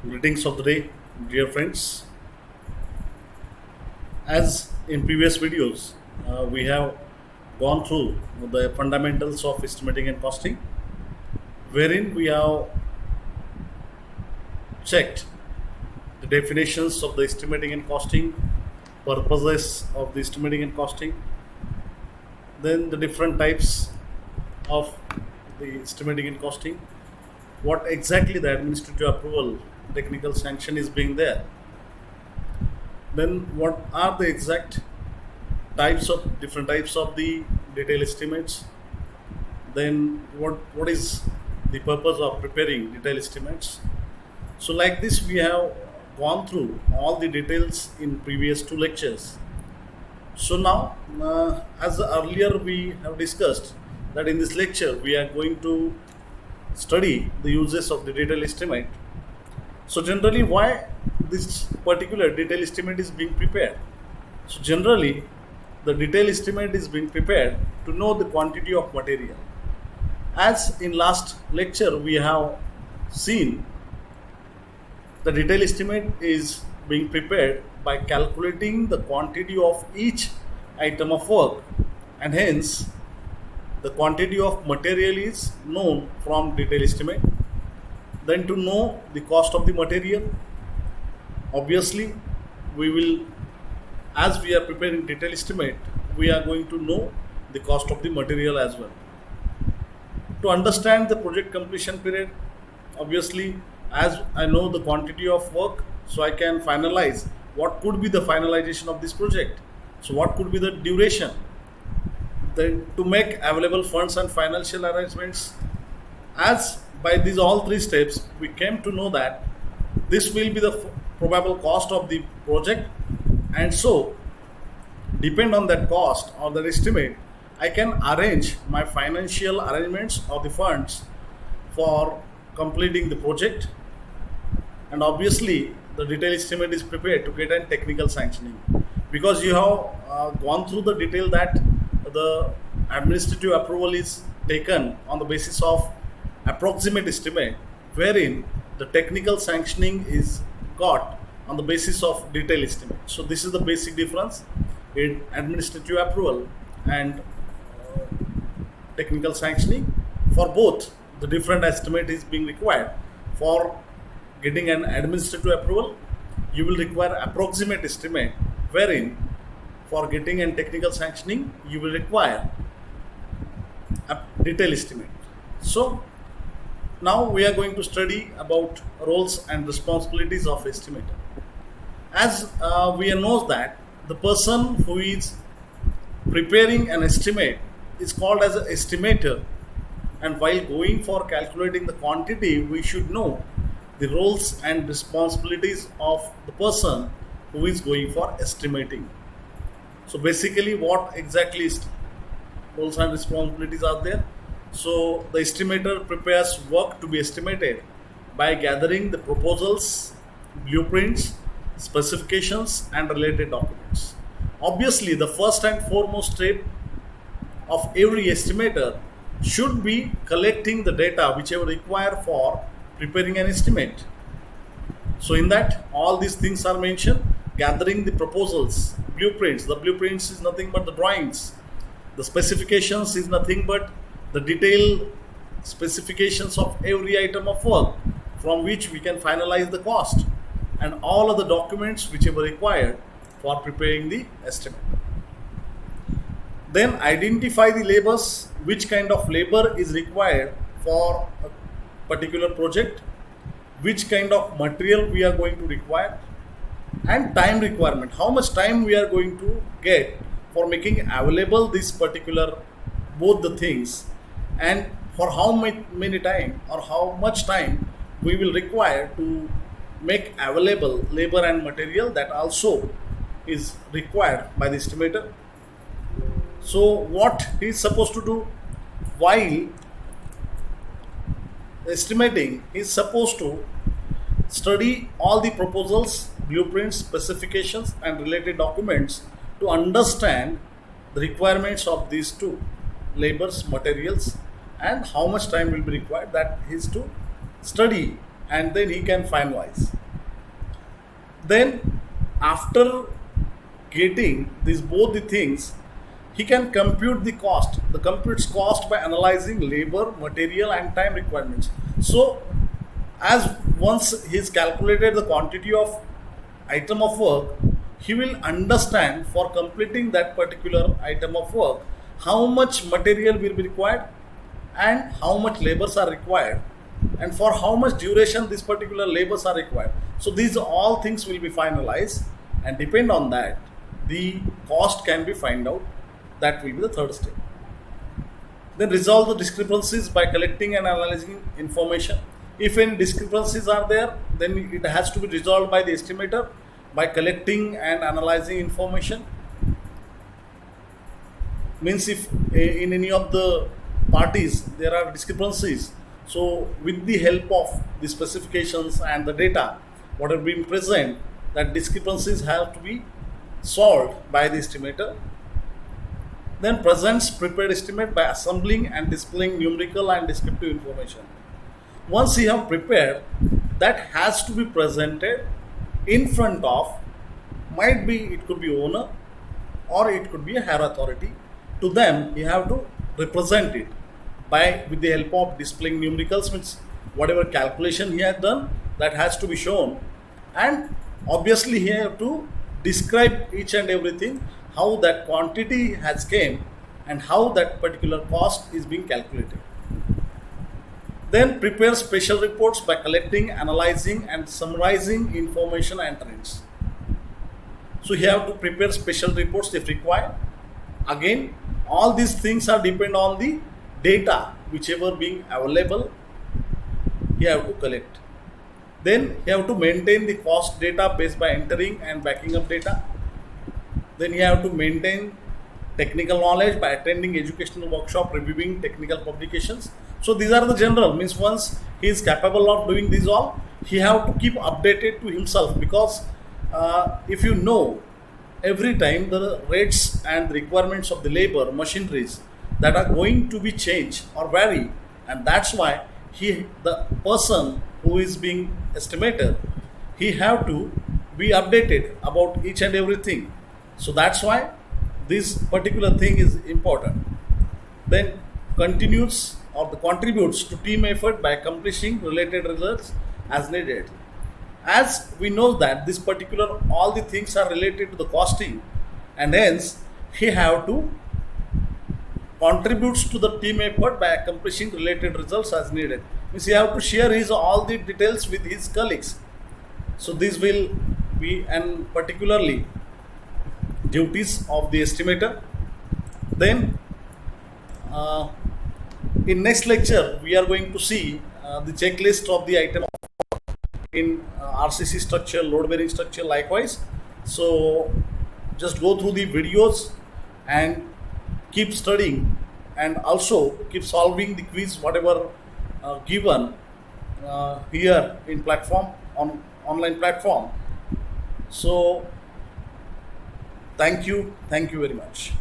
Greetings of the day, dear friends. As in previous videos, we have gone through the fundamentals of estimating and costing, wherein we have checked the definitions of the estimating and costing, purposes of the estimating and costing, then the different types of the estimating and costing, what exactly the administrative approval technical sanction is being there, then what are the exact types of different types of the detail estimates, then what is the purpose of preparing detail estimates. So like this we have gone through all the details in previous two lectures. So now, as earlier we have discussed that in this lecture we are going to study the uses of the detail estimate. So generally, why this particular detail estimate is being prepared? So generally, the detail estimate is being prepared to know the quantity of material. As in last lecture we have seen, the detail estimate is being prepared by calculating the quantity of each item of work, and hence the quantity of material is known from detail estimate. Then to know the cost of the material, obviously we will, as we are preparing detail estimate, we are going to know the cost of the material as well. To understand the project completion period, obviously as I know the quantity of work, so I can finalize what could be the finalization of this project. So what could be the duration? Then to make available funds and financial arrangements, as by these all three steps we came to know that this will be the probable cost of the project, and so depend on that cost or that estimate I can arrange my financial arrangements of the funds for completing the project. And obviously the detail estimate is prepared to get a technical sanctioning, because you have gone through the detail that the administrative approval is taken on the basis of approximate estimate, wherein the technical sanctioning is got on the basis of detail estimate. So this is the basic difference in administrative approval and technical sanctioning. For both, the different estimate is being required. For getting an administrative approval, you will require approximate estimate, wherein for getting a technical sanctioning you will require a detail estimate. So now we are going to study about roles and responsibilities of estimator. As we know that the person who is preparing an estimate is called as an estimator, and while going for calculating the quantity we should know the roles and responsibilities of the person who is going for estimating. So basically what exactly is roles and responsibilities are there? So the estimator prepares work to be estimated by gathering the proposals, blueprints, specifications and related documents. Obviously the first and foremost step of every estimator should be collecting the data whichever required for preparing an estimate. So in that all these things are mentioned: gathering the proposals, blueprints. The blueprints is nothing but the drawings. The specifications is nothing but the detailed specifications of every item of work from which we can finalize the cost, and all of the documents whichever required for preparing the estimate. Then identify the labors, which kind of labor is required for a particular project, which kind of material we are going to require, and time requirement, how much time we are going to get for making available this particular both the things, and for how many time or how much time we will require to make available labor and material, that also is required by the estimator. So what he is supposed to do while estimating? He is supposed to study all the proposals, blueprints, specifications and related documents to understand the requirements of these two, labors, materials, and how much time will be required, that is to study, and then he can finalize. Then after getting these both the things, he can compute the cost. The computes cost by analyzing labor, material, and time requirements. So as once he's calculated the quantity of item of work, he will understand for completing that particular item of work how much material will be required and how much labors are required and for how much duration this particular labors are required. So these all things will be finalized, and depend on that the cost can be find out. That will be the third step. Then resolve the discrepancies by collecting and analyzing information. If any discrepancies are there, then it has to be resolved by the estimator by collecting and analyzing information. Means if in any of the parties there are discrepancies, so with the help of the specifications and the data what have been present, that discrepancies have to be solved by the estimator. Then presents prepared estimate by assembling and displaying numerical and descriptive information. Once you have prepared, that has to be presented in front of, might be it could be owner or it could be a higher authority. To them you have to represent it by with the help of displaying numericals, means whatever calculation he has done that has to be shown, and obviously he have to describe each and everything, how that quantity has came and how that particular cost is being calculated. Then prepare special reports by collecting, analyzing, and summarizing information and trends. So you have to prepare special reports if required. Again, all these things are depend on the data whichever being available. You have to collect. Then you have to maintain the cost data based by entering and backing up data. Then you have to maintain technical knowledge by attending educational workshop, reviewing technical publications. So these are the general, means once he is capable of doing these all, he have to keep updated to himself, because if you know every time the rates and requirements of the labor machineries that are going to be changed or vary, and that's why the person who is being estimated, he have to be updated about each and everything. So that's why this particular thing is important. Then continues or contributes to team effort by accomplishing related results as needed. As we know that this particular all the things are related to the costing, and hence he have to contributes to the team effort by accomplishing related results as needed. Means he have to share his all the details with his colleagues. So this will be, and particularly duties of the estimator. Then in next lecture we are going to see the checklist of the item in RCC structure, load bearing structure likewise. So just go through the videos and keep studying, and also keep solving the quiz whatever given here in platform, on online platform. So thank you very much.